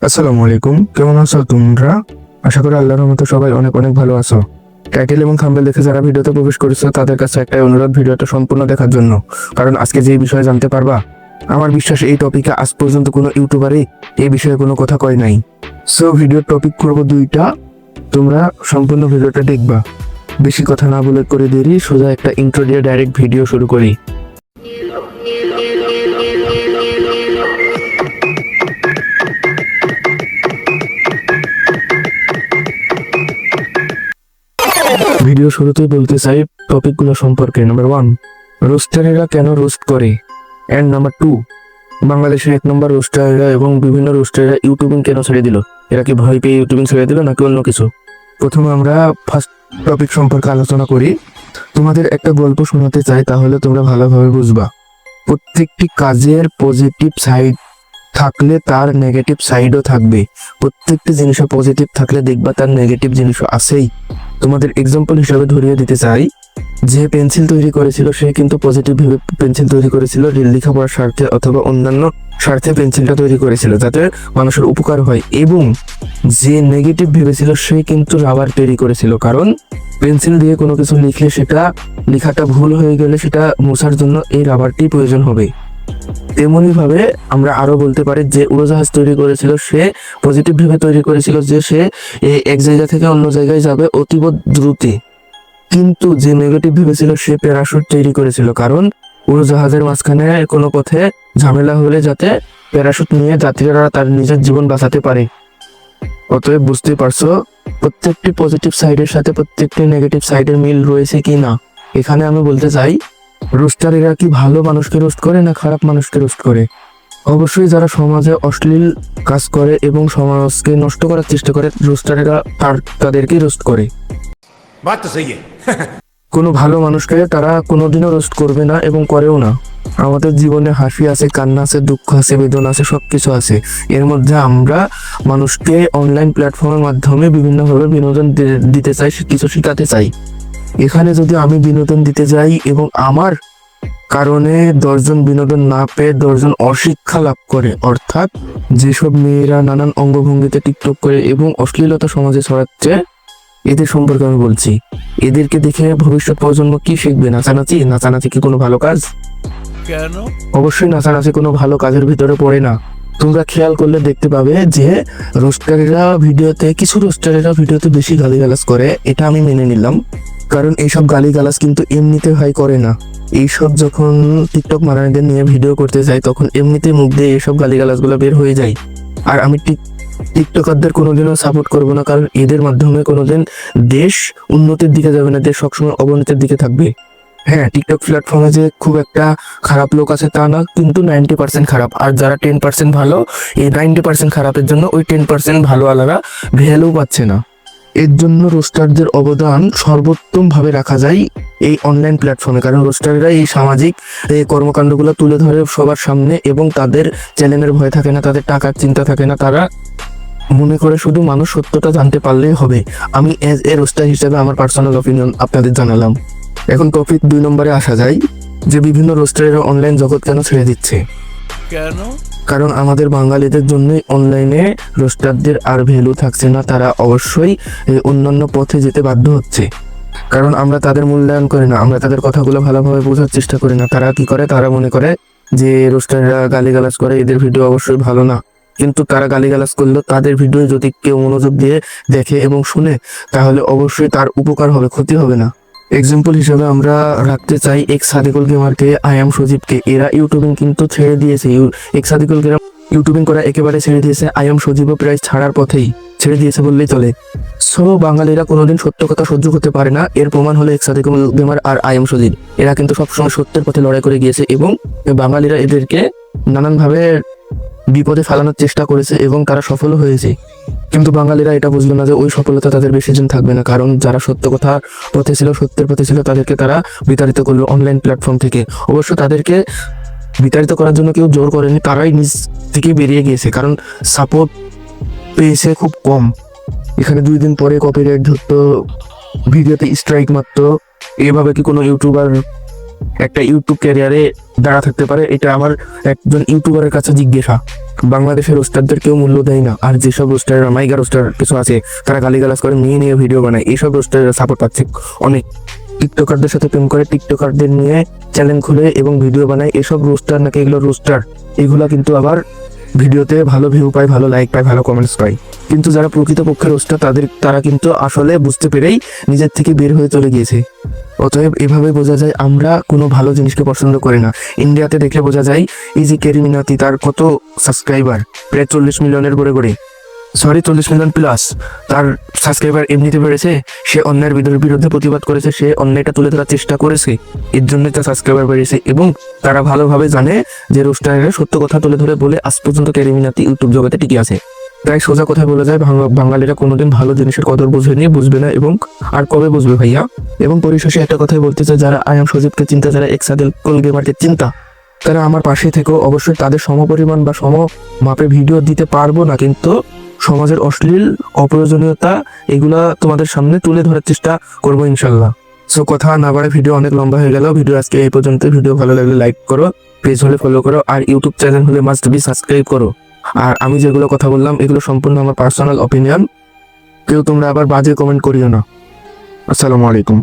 আসসালামু আলাইকুম, কেমন আছো তোমরা? আশা করি আল্লাহর রহমতে সবাই অনেক অনেক ভালো আছো। টাইটেল এবং থাম্বনেল দেখে যারা ভিডিওতে প্রবেশ করেছো তাদের কাছে একটাই অনুরোধ, ভিডিওটা সম্পূর্ণ দেখার জন্য। কারণ আজকে যে বিষয়ে জানতে পারবা, আমার বিশ্বাস এই টপিকে আজ পর্যন্ত কোনো ইউটিউবারই এই বিষয়ে কোনো কথা কয় নাই। সো ভিডিওর টপিক করবো দুইটা, তোমরা সম্পূর্ণ ভিডিওটা দেখবা। বেশি কথা না বলে করে দেরি, সোজা একটা ইন্ট্রো দিয়ে ডাইরেক্ট ভিডিও শুরু করি। ভিডিও শুরুতেই বলতে চাই টপিকগুলো সম্পর্কে। নাম্বার 1, রোস্টারেরা কেন রোস্ট করে, এন্ড নাম্বার 2, বাংলাদেশের 1 নম্বর রোস্টারেরা এবং বিভিন্ন রোস্টারেরা ইউটিউবিং কেন ছেড়ে দিল। এরা কি ভয় পেয়ে ইউটিউবিং ছেড়ে দিল নাকি অন্য কিছু? প্রথমে আমরা ফার্স্ট টপিক সম্পর্কে আলোচনা করি। তোমাদের একটা গল্প শোনাতে চাই, তাহলে তোমরা ভালোভাবে বুঝবা। প্রত্যেকটি কাজের পজিটিভ সাইড থাকলে তার নেগেটিভ সাইডও থাকবে। প্রত্যেকটি জিনিসে পজিটিভ থাকলে দেখবা তার নেগেটিভ জিনিসও আছেই। তোমাদের এক্সাম্পল হিসাবে ধরিয়ে দিতে চাই, যে পেন্সিল তৈরি করেছিল সে কিন্তু পজিটিভ ভেবে পেন্সিল তৈরি করেছিল, লেখাপড়ার স্বার্থে অথবা অন্যান্য স্বার্থে পেন্সিলটা তৈরি করেছিল যাতে মানুষের উপকার হয়। এবং যে নেগেটিভ ভেবেছিল সে কিন্তু রাবার তৈরি করেছিল, কারণ পেন্সিল দিয়ে কোনো কিছু লিখলে সেটা লেখাটা ভুল হয়ে গেলে সেটা মোছার জন্য এই রাবারটি প্রয়োজন হবে। তেমনি ভাবে আমরা আরো বলতে পারি, যে উড়োজাহাজ তৈরি করেছিল সে পজিটিভ ভেবে তৈরি করেছিল যে সে এক জায়গা থেকে অন্য জায়গায় যাবে অতীব দ্রুতে। কিন্তু যে নেগেটিভ ভেবেছিল সে প্যারাশুট তৈরি করেছিল, কারণ উড়োজাহাজের মাঝখানে কোনো পথে ঝামেলা হলে যাতে প্যারাশুট নিয়ে যাত্রীরা তার নিজের জীবন বাঁচাতে পারে। অতএব বুঝতে পারছো প্রত্যেকটি পজিটিভ সাইডের সাথে প্রত্যেকটি নেগেটিভ সাইডের মিল রয়েছে কি না। এখানে আমি বলতে চাই, রোস্টারেরা কি ভালো মানুষকে রোস্ট করে না খারাপ মানুষকে রোস্ট করে? অবশ্যই যারা সমাজে অশ্লীল কাজ করে এবং সমাজকে নষ্ট করার চেষ্টা করে, রোস্টারেরা তাদেরকে রোস্ট করে। बात तो सही है। কোনো ভালো মানুষকে তারা কোনোদিনও রোস্ট করবে না এবং করেও না। আমাদের জীবনে হাসি আছে, কান্না আছে, দুঃখ আছে, বেদনা আছে, সবকিছু আছে। এর মধ্যে আমরা মানুষকে অনলাইন প্ল্যাটফর্মের মাধ্যমে বিভিন্নভাবে বিনোদন দিতে চাই, কিছু শিখাতে চাই। এখানে যদি আমি বিনোদন দিতে যাই এবং আমার কারণে 10 জন বিনোদন না পেয়ে 10 জন অশিক্ষা লাভ করে, অর্থাৎ যেসব মেয়েরা নানান অঙ্গভঙ্গিতে টিকটক করে এবং অশ্লীলতা সমাজে ছড়াচ্ছে, এদের সম্পর্কে আমি বলছি। এদেরকে দেখে ভবিষ্যৎ প্রজন্ম কি শিখবে? নাচানাচি? নাচানাচি কি কোনো ভালো কাজ? কেন? অবশ্যই নাচানাচি কোনো ভালো কাজের ভিতরে পড়ে না। তোমরা খেয়াল করলে দেখতে পাবে যে কিছু রোস্টারেরা ভিডিওতে বেশি গালিগালাজ করে, এটা আমি মেনে নিলাম। কারণ এইসব গালিগালাজ কিন্তু এমনিতে ভাই করে না। এইসব যখন টিকটক মারানিদের নিয়ে ভিডিও করতে যাই তখন এমনিতে মুখ দিয়ে এইসব গালিগালাজগুলো বের হয়ে যায়। আর আমি টিকটকারদের কোনোদিনও সাপোর্ট করবো না, কারণ এদের মাধ্যমে কোনোদিন দেশ উন্নতির দিকে যাবে না, দেশ সবসময় অবনতির দিকে থাকবে। হ্যাঁ, টিকটক প্ল্যাটফর্মে যে খুব একটা খারাপ লোক আছে তা না, কিন্তু 90% খারাপ। আর যারা 10% ভালো, এই 90% খারাপের জন্য ওই 10% ভালো আলারা ভ্যালু পাচ্ছে না। এর জন্য রোস্টারদের অবদান সর্বোত্তম ভাবে রাখা যায় এই অনলাইন প্ল্যাটফর্মে, কারণ রোস্টাররা এই সামাজিক কর্মকাণ্ডগুলো তুলে ধরে সবার সামনে এবং তাদের চ্যানেলের ভয় থাকে না, তাদের টাকার চিন্তা থাকে না। তারা মনে করে শুধু মানুষ সত্যটা জানতে পারলেই হবে। আমি এজ এ রোস্টার হিসেবে আমার পার্সোনাল অপিনিয়ন আপনাদের জানালাম। এখন টপিক 2 নম্বরে আসা যায়, যে বিভিন্ন রোস্টারেরা অনলাইন জগৎ কেন ছেড়ে দিচ্ছে। কেন? কারণ আমাদের বাঙালিদের জন্যই অনলাইনে রোস্টারদের আর ভ্যালু থাকছে না, তারা অবশ্যই অন্যান্য পথে যেতে বাধ্য হচ্ছে। কারণ আমরা তাদের মূল্যায়ন করি না, আমরা তাদের কথাগুলো ভালোভাবে বোঝার চেষ্টা করি না। তারা কি করে, তারা মনে করে যে রোস্টাররা গালিগালাজ করে, এদের ভিডিও অবশ্যই ভালো না। কিন্তু তারা গালিগালাজ করলেও তাদের ভিডিও যদি কেউ মনোযোগ দিয়ে দেখে এবং শুনে, তাহলে অবশ্যই তার উপকার হবে, ক্ষতি হবে না। এক্সাম্পল হিসেবে আমরা রাখতে চাই এক্স সাদিকুল গেমারকে, আই এম সজীবকে। এরা ইউটিউবিং কিন্তু ছেড়ে দিয়েছে। এক্স সাদিকুল গেমার ইউটিউবিং করা একেবারে ছেড়ে দিয়েছে, আই এম সজীবও প্রায় ছাড়ার পথেই, ছেড়ে দিয়েছে বললেই চলে। সো বাঙালিরা কোনোদিন সত্য কথা সহ্য করতে পারে না। এর প্রমাণ হলো এক্স সাদিকুল গেমার আর আই এম সজীব। এরা কিন্তু সবসময় সত্যের পথে লড়াই করে গিয়েছে এবং বাঙালিরা এদেরকে নানানভাবে বিপদে ফেলানোর চেষ্টা করেছে এবং তারা সফল হয়েছে। কিন্তু বাঙালিরা এটা বুঝলো না যে ওই সফলতা তাদের বেশি দিন থাকবে না, কারণ যারা সত্য কথা পথে ছিল, সত্যের পথে ছিল, তাদেরকে তারা বিতাড়িত করলো অনলাইন প্ল্যাটফর্ম থেকে। অবশ্য তাদেরকে বিতাড়িত করার জন্য কেউ জোর করেনি, তারাই নিজ থেকে বেরিয়ে গিয়েছে, কারণ সাপোর্ট পেয়েছে খুব কম। এখানে 2 দিন পরে কপিরাইট ধরতো, ভিডিওতে স্ট্রাইক মারতো। এভাবে কি কোনো ইউটিউবার একটা ইউটিউব ক্যারিয়ারে দাঁড়া থাকতে পারে, এটা আমার একজন ইউটিউবারের কাছে জিজ্ঞাসা। বাংলাদেশের রোস্টারদের কেউ মূল্য দেয় না, আর যেসব রোস্টাররা মাইগা রোস্টার কিছু আছে তারা গালিগালাজ করে নিয়ে নিয়ে ভিডিও বানায়, এইসব রোস্টাররা সাপোর্ট পাচ্ছে অনেক। টিকটকারদের সাথে প্রেম করে টিকটকারদের নিয়ে চ্যানেল খুলে এবং ভিডিও বানায়, এসব রোস্টার নাকি এগুলো রোস্টার, এগুলা কিন্তু আবার ভিডিওতে ভালো ভিউ পায়, ভালো লাইক পায়, ভালো কমেন্টস পায়। কিন্তু যারা প্রকৃতপক্ষে রোস্টার তারা কিন্তু আসলে বুঝতে পেরেই নিজের থেকে বের হয়ে চলে গিয়েছে। অতএব এভাবে বোঝা যায় আমরা কোনো ভালো জিনিসকে পছন্দ করি না। ইন্ডিয়াতে দেখলে বোঝা যায় ইজি ক্যারি মিনাতি, তার কত সাবস্ক্রাইবার, প্রায় 40 মিলিয়নের করে 40 মিলিয়ন প্লাস তার সাবস্ক্রাইবার এমনিতে বেড়েছে। সে অন্যায়ের বিরুদ্ধে প্রতিবাদ করেছে, সে অন্যায়টা তুলে ধরার চেষ্টা করেছে, এর জন্য তার সাবস্ক্রাইবার বেড়েছে। এবং তারা ভালোভাবে জানে যে রোস্টারেরা সত্য কথা তুলে ধরে বলে আজ পর্যন্ত ক্যারি মিনাতি ইউটিউব জগতে টিকে আছে। তাই সোজা কথা বলা যায়, বাঙালিরা কোনোদিন ভালো জিনিসের কদর বোঝেনি, বুঝবে না, এবং আর কবে বুঝবে ভাইয়া। এবং পরিশেষে একটা কথাই বলতে চাই, যারা আই এম সজীবকে চিন্তা, যারা এক্সাদেল কোলগেমারকে চিন্তা, তারা আমার পাশে থেকেও অবশ্যই তাদের সমপরিমাণ বা সম মাপে ভিডিও দিতে পারবো না, কিন্তু সমাজের অশ্লীল অপ্রয়োজনীয়তা এগুলা তোমাদের সামনে তুলে ধরার চেষ্টা করবো ইনশাল্লাহ। সো কথা না বাড়ে, ভিডিও অনেক লম্বা হয়ে গেল। ভিডিও আজকে এই পর্যন্ত। ভিডিও ভালো লাগলে লাইক করো, পেজ হলে ফলো করো, আর ইউটিউব চ্যানেল হলে মাস্ট বি সাবস্ক্রাইব করো। আর আমি যেগুলো কথা বললাম এগুলো সম্পূর্ণ আমার পার্সোনাল অপিনিয়ন, কেউ তোমরা আবার বাজে কমেন্ট করিও না। আসসালামু আলাইকুম।